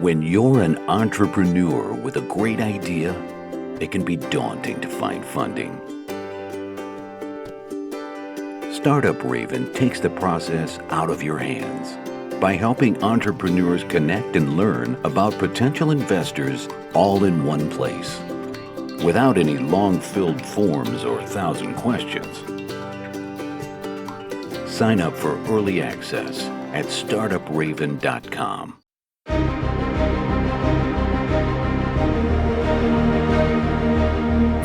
When you're an entrepreneur with a great idea, it can be daunting to find funding. Startup Raven takes the process out of your hands by helping entrepreneurs connect and learn about potential investors all in one place, without any long-filled forms or 1,000 questions. Sign up for early access at Startuprad.io.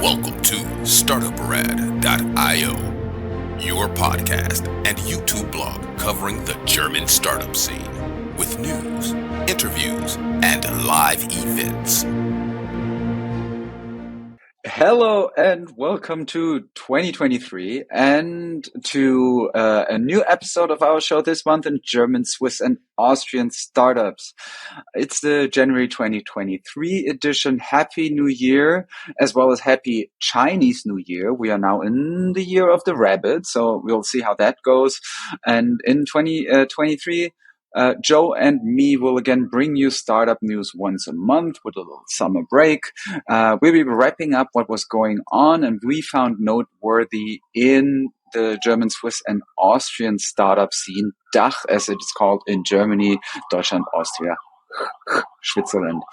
Welcome to Startuprad.io, your podcast and YouTube blog covering the German startup scene with news, interviews, and live events. Hello and welcome to 2023 and to a new episode of our show this month in German, Swiss, and Austrian startups. It's the January 2023 edition. Happy New Year, as well as Happy Chinese New Year. We are now in the year of the rabbit, so we'll see how that goes. And in 2023, Joe and me will again bring you startup news once a month with a little summer break. We'll be wrapping up what was going on and we found noteworthy in the German, Swiss, and Austrian startup scene, DACH, as it is called in Germany, Deutschland, Austria, Switzerland.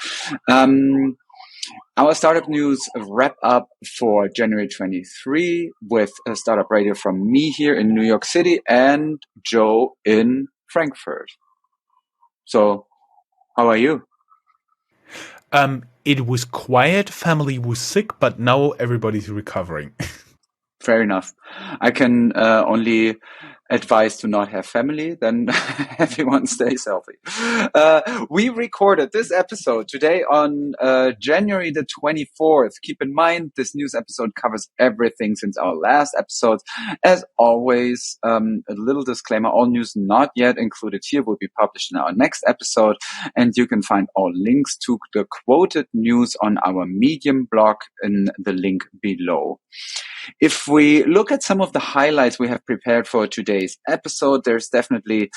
Our startup news wrap up for January 23 with a startup radio from me here in New York City and Joe in Frankfurt. So, how are you? It was quiet, family was sick, but now everybody's recovering. Fair enough. I can only advise to not have family, then everyone stays healthy. We recorded this episode today on January the 24th. Keep in mind, this news episode covers everything since our last episode. As always, a little disclaimer, all news not yet included here will be published in our next episode, and you can find all links to the quoted news on our Medium blog in the link below. If we look at some of the highlights we have prepared for today's episode, there's definitely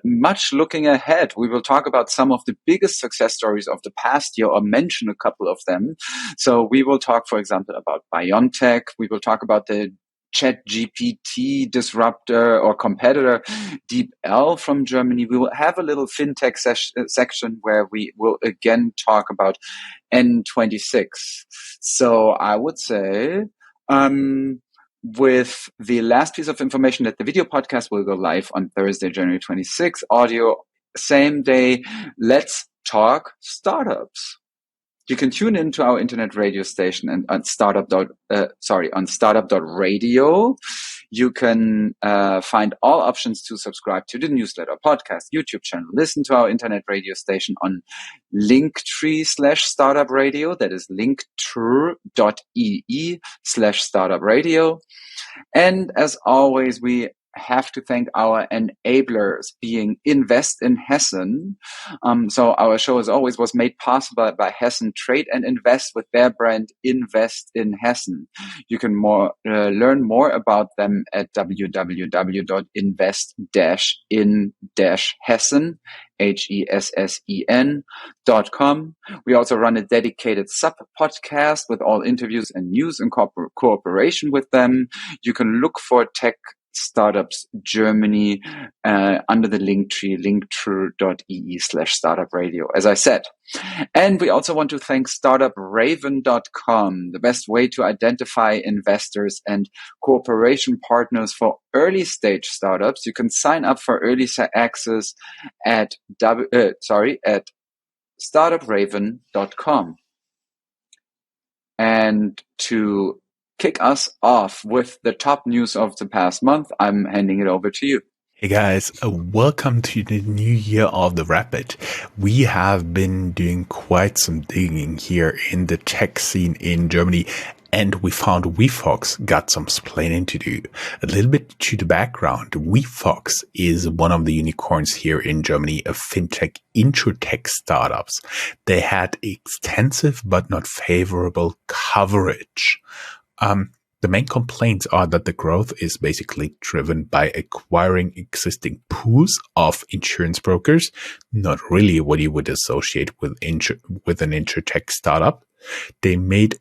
much looking ahead. We will talk about some of the biggest success stories of the past year or mention a couple of them. So we will talk, for example, about BioNTech. We will talk about the ChatGPT disruptor or competitor DeepL from Germany. We will have a little fintech section where we will again talk about N26. So I would say with the last piece of information that the video podcast will go live on Thursday, January 26th, audio same day. Let's talk startups. You can tune into our internet radio station and on startup.radio. You can find all options to subscribe to the newsletter, podcast, YouTube channel. Listen to our internet radio station on linktree/startupradio. That is linktree.ee/startupradio. And as always, we have to thank our enablers, being Invest-in-Hessen. So our show, as always, was made possible by Hessen Trade and Invest with their brand Invest-in-Hessen. You can learn more about them at www.invest-in-hessen, HESSEN.com. We also run a dedicated sub-podcast with all interviews and news in cooperation with them. You can look for Tech Startups Germany under the linktree.ee/startupradio, as I said. And we also want to thank Startupraven.com, the best way to identify investors and cooperation partners for early stage startups. You can sign up for early access at Startupraven.com. And to kick us off with the top news of the past month, I'm handing it over to you. Hey guys, welcome to the new year of the Rapid. We have been doing quite some digging here in the tech scene in Germany, and we found WeFox got some splaining to do. A little bit to the background, WeFox is one of the unicorns here in Germany of fintech insurtech startups. They had extensive but not favorable coverage. The main complaints are that the growth is basically driven by acquiring existing pools of insurance brokers, not really what you would associate with an insurtech startup. They made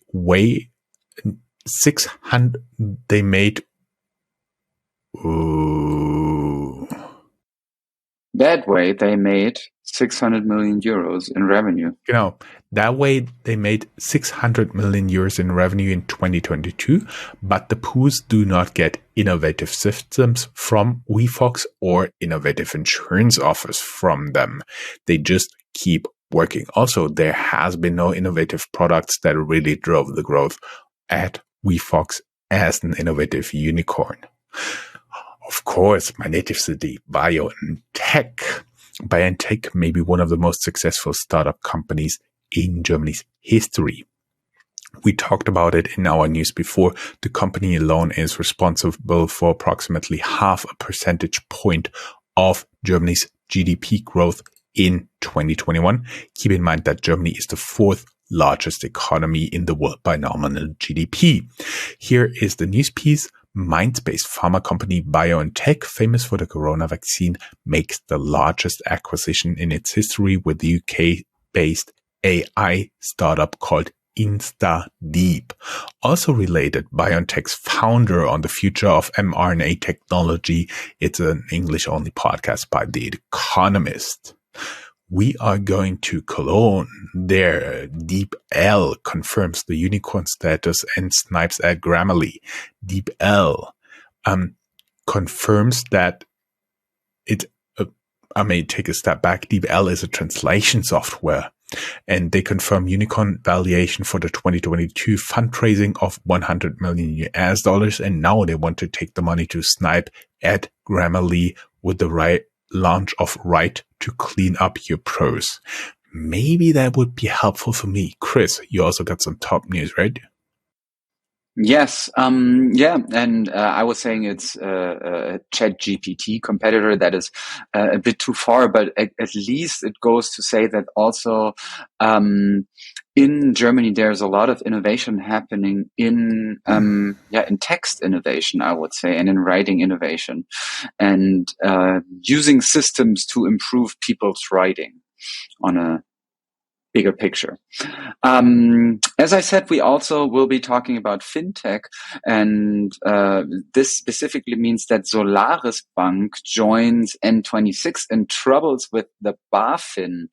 That way, they made 600 million euros in revenue. That way they made 600 million euros in revenue in 2022, but the pools do not get innovative systems from WeFox or innovative insurance offers from them. They just keep working. Also, there has been no innovative products that really drove the growth at WeFox as an innovative unicorn. Of course, my native city, BioNTech. BioNTech may be one of the most successful startup companies in Germany's history. We talked about it in our news before. The company alone is responsible for approximately 0.5 percentage point of Germany's GDP growth in 2021. Keep in mind that Germany is the fourth largest economy in the world by nominal GDP. Here is the news piece. Mindspace pharma company BioNTech, famous for the corona vaccine, makes the largest acquisition in its history with the UK-based AI startup called InstaDeep. Also related, BioNTech's founder on the future of mRNA technology. It's an English-only podcast by The Economist. We are going to Cologne. There, DeepL confirms the unicorn status and snipes at Grammarly. DeepL confirms that I may take a step back. DeepL is a translation software, and they confirm unicorn valuation for the 2022 fundraising of $100 million, and now they want to take the money to snipe at Grammarly with the launch of Right to Clean Up Your Prose. Maybe that would be helpful for me. Chris, you also got some top news, right? Yes. And I was saying it's a ChatGPT competitor. That is a bit too far, but at least it goes to say that also in Germany there's a lot of innovation happening in text innovation, I would say, and in writing innovation, and using systems to improve people's writing on a bigger picture. As I said, we also will be talking about fintech, and this specifically means that Solarisbank joins N26 in troubles with the BaFin.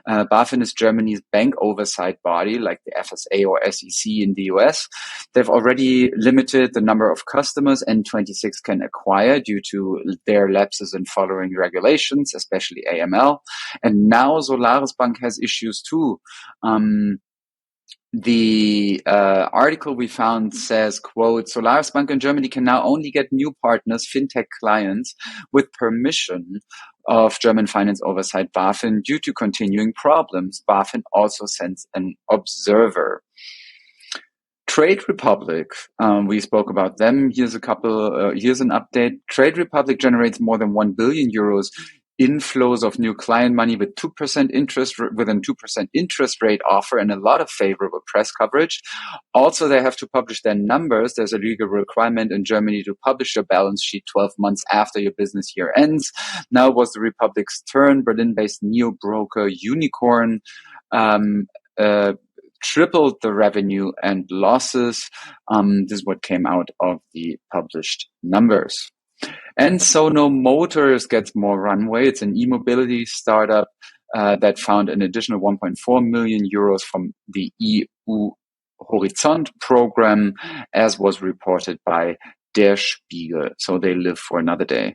BaFin is Germany's bank oversight body, like the FSA or SEC in the US. They've already limited the number of customers N26 can acquire due to their lapses in following regulations, especially AML. And now Solarisbank has issues too. The article we found says, quote, Solarisbank in Germany can now only get new partners, fintech clients, with permission of German finance oversight BaFin due to continuing problems. BaFin also sends an observer. Trade Republic, we spoke about them. Here's an update. Trade Republic generates more than 1 billion euros inflows of new client money with 2% interest, with a 2% interest rate offer and a lot of favorable press coverage. Also, they have to publish their numbers. There's a legal requirement in Germany to publish your balance sheet 12 months after your business year ends. Now it was the Republic's turn. Berlin-based neo-broker Unicorn tripled the revenue and losses. This is what came out of the published numbers. And Sono Motors gets more runway. It's an e-mobility startup that found an additional 1.4 million euros from the EU Horizont program, as was reported by Der Spiegel. So they live for another day.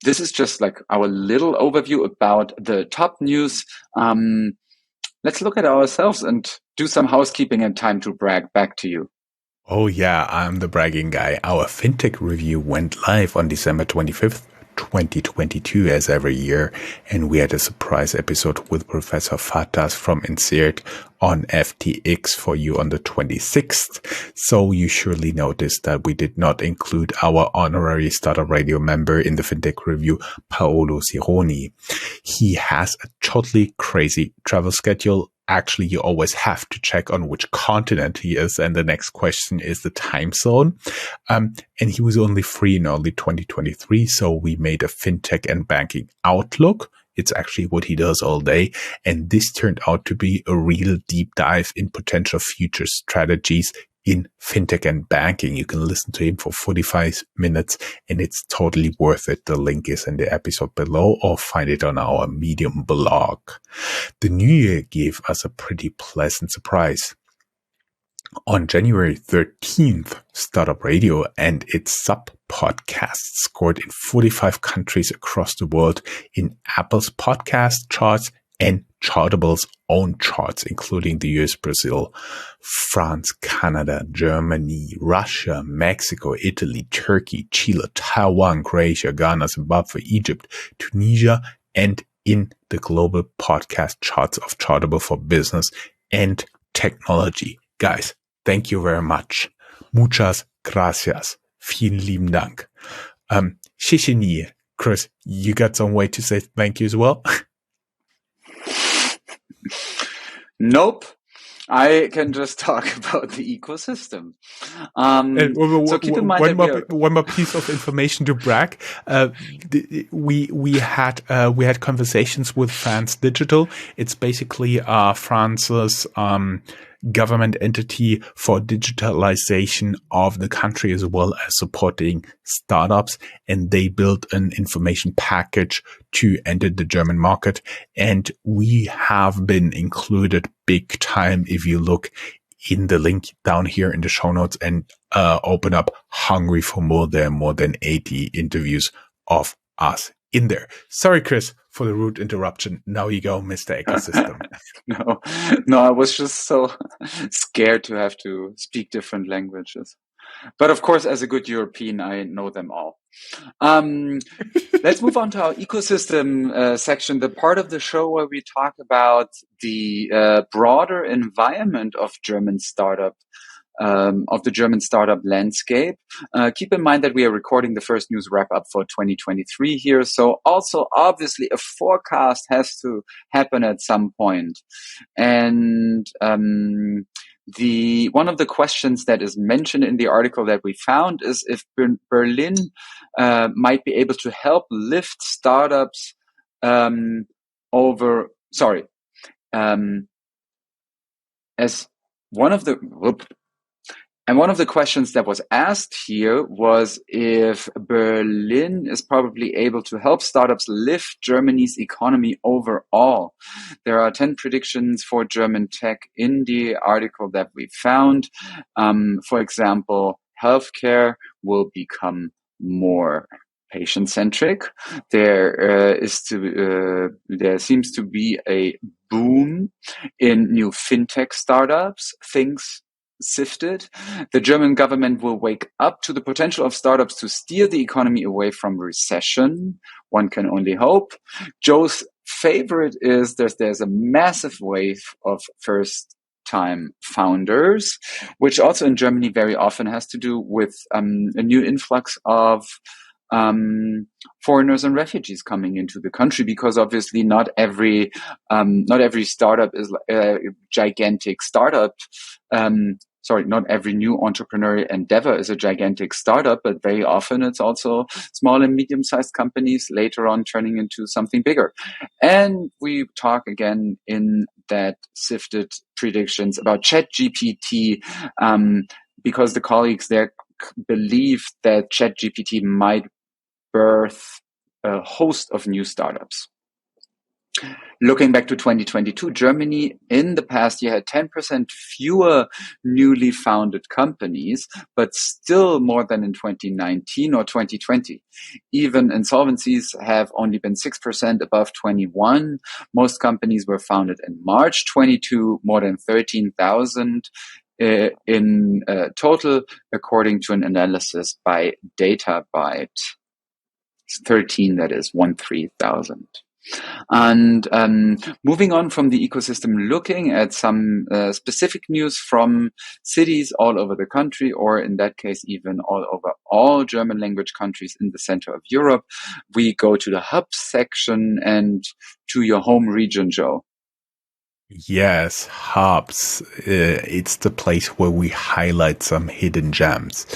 This is just like our little overview about the top news. Let's look at ourselves and do some housekeeping and time to brag. Back to you. Oh yeah, I'm the bragging guy. Our fintech review went live on December 25th, 2022 as every year, and we had a surprise episode with Professor Fatas from Insert on FTX for you on the 26th. So you surely noticed that we did not include our honorary Startup Radio member in the fintech review, Paolo Cironi. He has a totally crazy travel schedule actually you always have to check on which continent he is. And the next question is the time zone. And he was only free in early 2023. So we made a fintech and banking outlook. It's actually what he does all day. And this turned out to be a real deep dive in potential future strategies in fintech and banking. You can listen to him for 45 minutes and it's totally worth it. The link is in the episode below or find it on our Medium blog. The new year gave us a pretty pleasant surprise. On January 13th, Startup Radio and its sub-podcasts scored in 45 countries across the world in Apple's podcast charts and Chartable's own charts, including the US, Brazil, France, Canada, Germany, Russia, Mexico, Italy, Turkey, Chile, Taiwan, Croatia, Ghana, Zimbabwe, Egypt, Tunisia, and in the global podcast charts of Chartable for business and technology. Guys, thank you very much. Muchas gracias. Vielen lieben Dank. 谢谢你. Chris, you got some way to say thank you as well? Nope. I can just talk about the ecosystem. So keep in mind one more piece of information to brag. We had conversations with France Digital. It's basically France's government entity for digitalization of the country as well as supporting startups. And they built an information package to enter the German market. And we have been included big time if you look in the link down here in the show notes and open up Hungry for More. There are more than 80 interviews of us in there. Sorry, Chris, for the rude interruption. Now you go, Mr. Ecosystem. No, I was just so scared to have to speak different languages. But of course, as a good European, I know them all. Let's move on to our ecosystem section, the part of the show where we talk about the broader environment of German startup. Of the German startup landscape. Keep in mind that we are recording the first news wrap up for 2023 here. So also obviously a forecast has to happen at some point. And one of the questions that is mentioned in the article that we found is if Berlin might be able to help lift startups as one of the And one of the questions that was asked here was if Berlin is probably able to help startups lift Germany's economy overall. There are 10 predictions for German tech in the article that we found. For example, healthcare will become more patient-centric. There seems to be a boom in new fintech startups. Things sifted. The German government will wake up to the potential of startups to steer the economy away from recession. One can only hope. Joe's favorite is there's a massive wave of first-time founders, which also in Germany very often has to do with a new influx of foreigners and refugees coming into the country, because obviously not every startup is a gigantic startup. Not every new entrepreneurial endeavor is a gigantic startup, but very often it's also small and medium-sized companies later on turning into something bigger. And we talk again in that sifted predictions about ChatGPT, because the colleagues there believe that ChatGPT might birth a host of new startups. Looking back to 2022, Germany in the past year had 10% fewer newly founded companies, but still more than in 2019 or 2020. Even insolvencies have only been 6% above 21. Most companies were founded in March 22, more than 13,000 in total, according to an analysis by DataByte. 13, that is 13,000. And moving on from the ecosystem, looking at some specific news from cities all over the country, or in that case, even all over all German language countries in the center of Europe, we go to the hub section and to your home region, Joe. Yes, Hubs. It's the place where we highlight some hidden gems.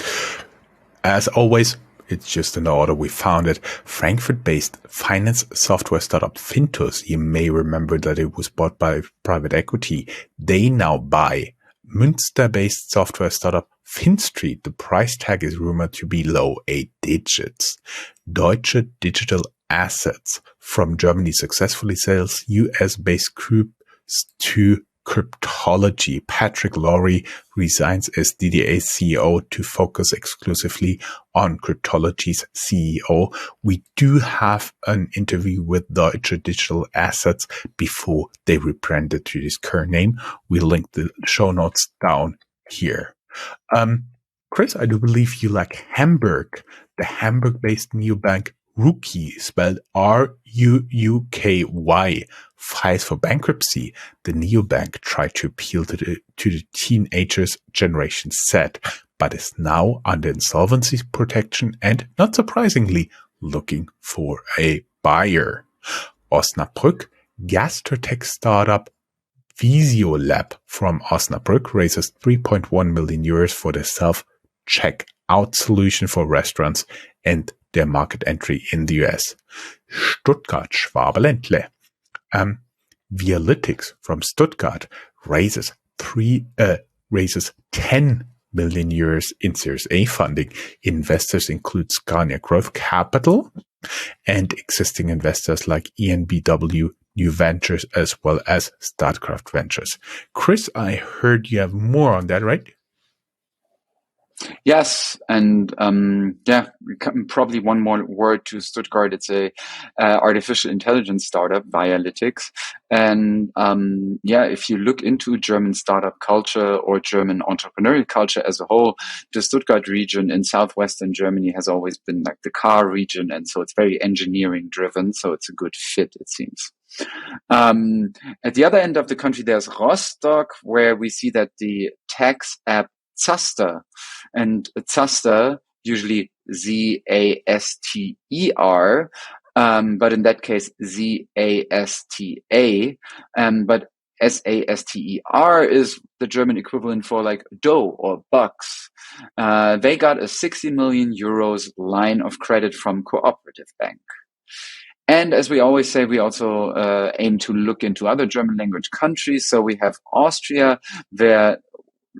As always, it's just an order. We founded Frankfurt-based finance software startup Fintus. You may remember that it was bought by private equity. They now buy Münster-based software startup FinStreet. The price tag is rumored to be low 8 digits. Deutsche Digital Assets from Germany successfully sells US-based groups to cryptology. Patrick Lorry resigns as DDA CEO to focus exclusively on cryptology's CEO. We do have an interview with Deutsche Digital Assets before they rebranded to this current name. We link the show notes down here. Chris, I do believe you like Hamburg, the Hamburg-based neobank Ruky, spelled Ruuky, files for bankruptcy. The neobank tried to appeal to the teenagers Generation Z, but is now under insolvency protection and, not surprisingly, looking for a buyer. Osnabrück, gastrotech startup Visiolab from Osnabrück raises 3.1 million euros for the self-checkout solution for restaurants and their market entry in the US. Stuttgart, Schwabe-Ländle. Vialytics from Stuttgart raises 10 million euros in Series A funding. Investors include Scania Growth Capital and existing investors like ENBW, New Ventures, as well as Startcraft Ventures. Chris, I heard you have more on that, right? Yes, and probably one more word to Stuttgart. It's a artificial intelligence startup, Vialytics, and if you look into German startup culture or German entrepreneurial culture as a whole, the Stuttgart region in southwestern Germany has always been like the car region, and so it's very engineering driven. So it's a good fit, it seems. At the other end of the country, there's Rostock, where we see that the tax app Zaster, and Zaster, usually Z-A-S-T-E-R, but in that case, Z-A-S-T-A, but S-A-S-T-E-R is the German equivalent for like dough or bucks. They got a 60 million euros line of credit from Cooperative Bank. And as we always say, we also aim to look into other German language countries. So we have Austria,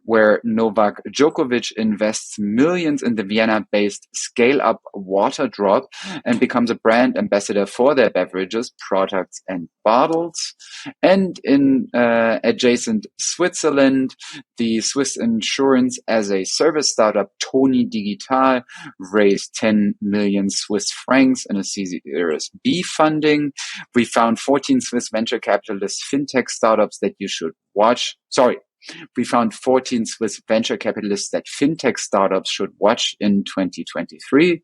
where Novak Djokovic invests millions in the Vienna-based scale-up Water Drop and becomes a brand ambassador for their beverages, products, and bottles. And in adjacent Switzerland, the Swiss insurance as a service startup Toni Digital raised 10 million Swiss francs in a Series B funding. We found 14 Swiss venture capitalist fintech startups that you should watch. We found 14 Swiss venture capitalists that fintech startups should watch in 2023.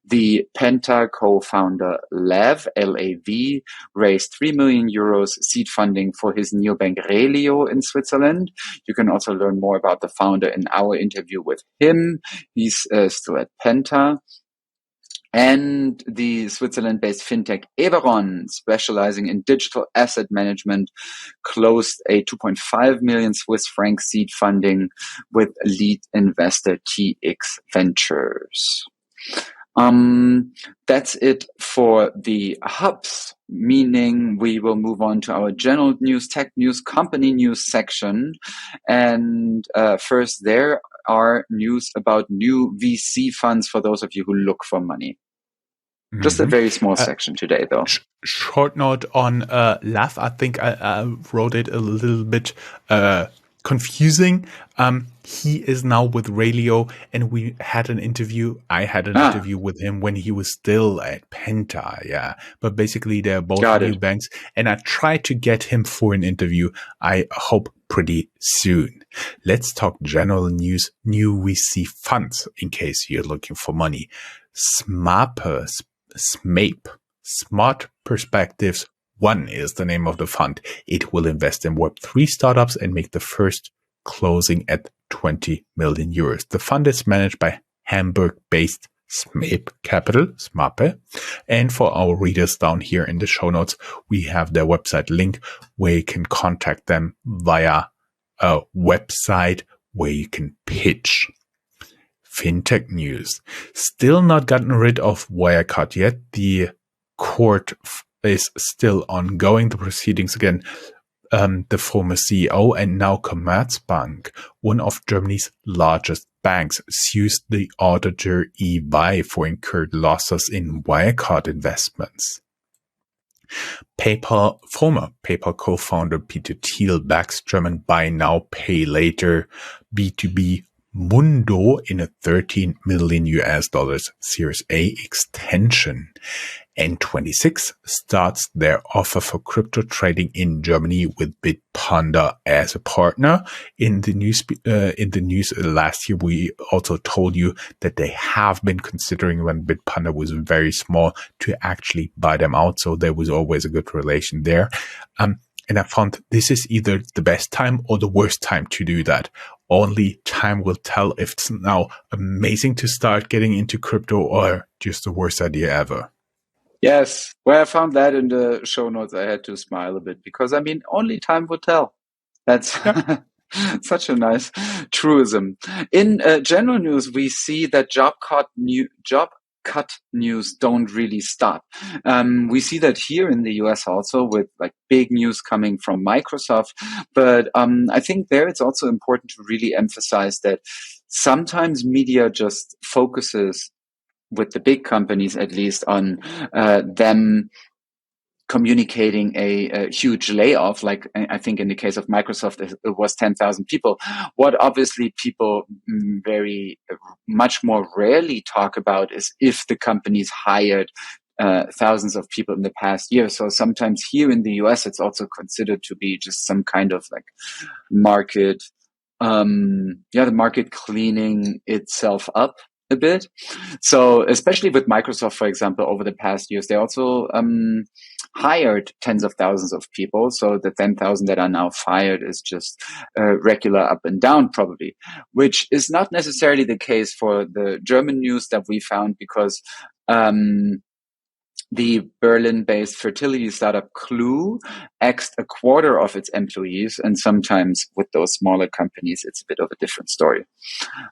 The Penta co-founder Lav, L-A-V, raised 3 million euros seed funding for his neobank Relio in Switzerland. You can also learn more about the founder in our interview with him. He's still at Penta. And the Switzerland-based fintech Everon, specializing in digital asset management, closed a 2.5 million Swiss franc seed funding with lead investor TX Ventures. That's it for the hubs, meaning we will move on to our general news, tech news, company news section. And first, there are news about new VC funds for those of you who look for money. Just a very small section today, though. Short note on Lav. I think I wrote it a little bit confusing. He is now with Relio, and we had an interview. I had an interview with him when he was still at Penta. Yeah, but basically they're both new banks, and I tried to get him for an interview. I hope pretty soon. Let's talk general news. New VC funds, in case you're looking for money. SMAPE, Smart Perspectives 1 is the name of the fund. It will invest in Web3 startups and make the first closing at 20 million euros. The fund is managed by Hamburg-based SMAP Capital, SMAPE. And for our readers down here in the show notes, we have their website link where you can contact them via a website where you can pitch. Fintech news. Still not gotten rid of Wirecard yet. The court is still ongoing. The proceedings again. The former CEO and now Commerzbank, one of Germany's largest banks, sues the auditor EY for incurred losses in Wirecard investments. Former PayPal co-founder Peter Thiel backs German buy now, pay later B2B Mundo in a $13 million Series A extension. N26 starts their offer for crypto trading in Germany with Bitpanda as a partner. In the news last year, we also told you that they have been considering, when Bitpanda was very small, to actually buy them out. So there was always a good relation there. And I found this is either the best time or the worst time to do that. Only time will tell if it's now amazing to start getting into crypto or just the worst idea ever. Yes. When I found that in the show notes, I had to smile a bit because, I mean, only time will tell. That's such a nice truism. In general news, we see that job cut news don't really stop. We see that here in the US also, with like big news coming from Microsoft. But I think there it's also important to really emphasize that sometimes media just focuses, with the big companies at least, on them communicating a huge layoff. Like I think in the case of Microsoft, it was 10,000 people. What obviously people very much more rarely talk about is if the companies hired thousands of people in the past year. So sometimes here in the US, it's also considered to be just some kind of like market, the market cleaning itself up a bit. So especially with Microsoft, for example, over the past years, they also hired tens of thousands of people. So the 10,000 that are now fired is just regular up and down probably, which is not necessarily the case for the German news that we found, because the Berlin-based fertility startup Clue axed a quarter of its employees, and sometimes with those smaller companies, it's a bit of a different story.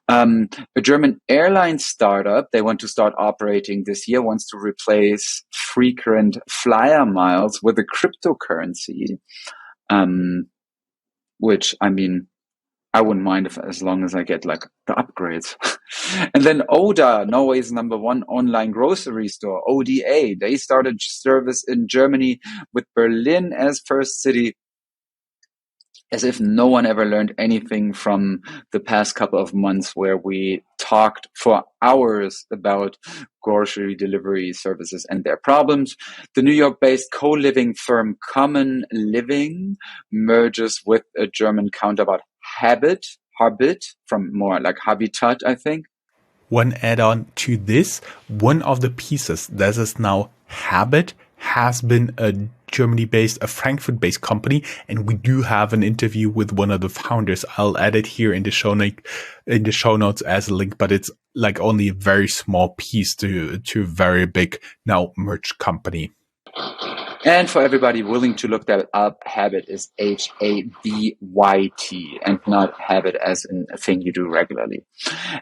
A German airline startup, they want to start operating this year, wants to replace frequent flyer miles with a cryptocurrency, which, I mean, I wouldn't mind as long as I get like the upgrades. And then Oda, Norway's #1 online grocery store, ODA, they started service in Germany with Berlin as first city, as if no one ever learned anything from the past couple of months where we talked for hours about grocery delivery services and their problems. The New York-based co-living firm Common Living merges with a German counterpart Habit, from more like Habitat, I think. One add-on to this, one of the pieces that is now Habit has been a Germany-based, a Frankfurt-based company, and we do have an interview with one of the founders. I'll add it here in the show notes as a link, but it's like only a very small piece to a very big now merged company. And for everybody willing to look that up, Habit is Habyt and not habit as in a thing you do regularly.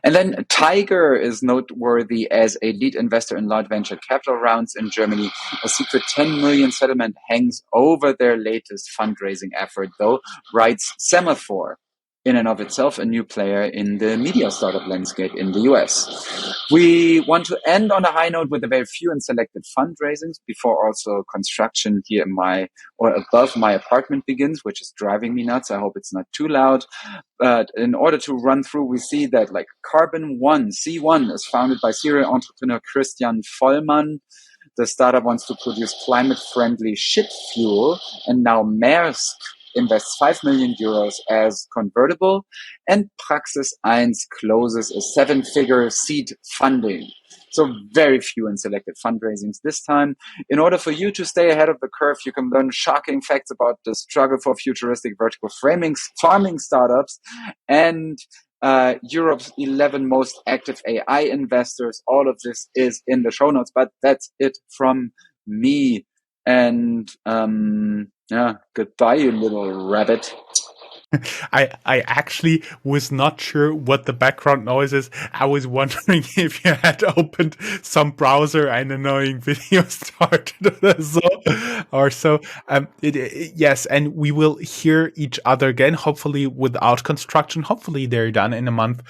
And then Tiger is noteworthy as a lead investor in large venture capital rounds in Germany. A secret 10 million settlement hangs over their latest fundraising effort, though, writes Semaphore. In and of itself, a new player in the media startup landscape in the US. We want to end on a high note with a very few and selected fundraisings before also construction here in above my apartment begins, which is driving me nuts. I hope it's not too loud. But in order to run through, we see that like Carbon One, C1, is founded by serial entrepreneur Christian Vollmann. The startup wants to produce climate-friendly ship fuel, and now Maersk invests 5 million euros as convertible, and Praxis 1 closes a 7-figure seed funding. So very few and selected fundraisings this time. In order for you to stay ahead of the curve, you can learn shocking facts about the struggle for futuristic vertical farming startups and Europe's 11 most active AI investors. All of this is in the show notes, but that's it from me. And goodbye, you little rabbit. I actually was not sure what the background noise is. I was wondering if you had opened some browser and annoying video started or so. Yes, and we will hear each other again, hopefully without construction. Hopefully they're done in a month,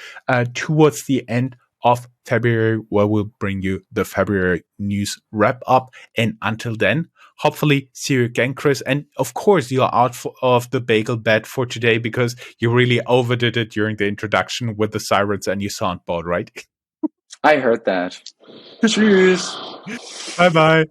towards the end of February, where we'll bring you the February news wrap up. And until then, hopefully see you again, Chris. And of course, you're out of the bagel bed for today because you really overdid it during the introduction with the sirens and your soundboard, right? I heard that. Tschüss. Bye-bye.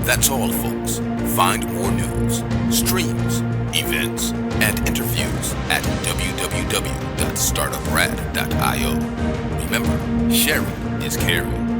That's all, folks. Find more news, streams, events, and interviews at www.startuprad.io. Remember, sharing is caring.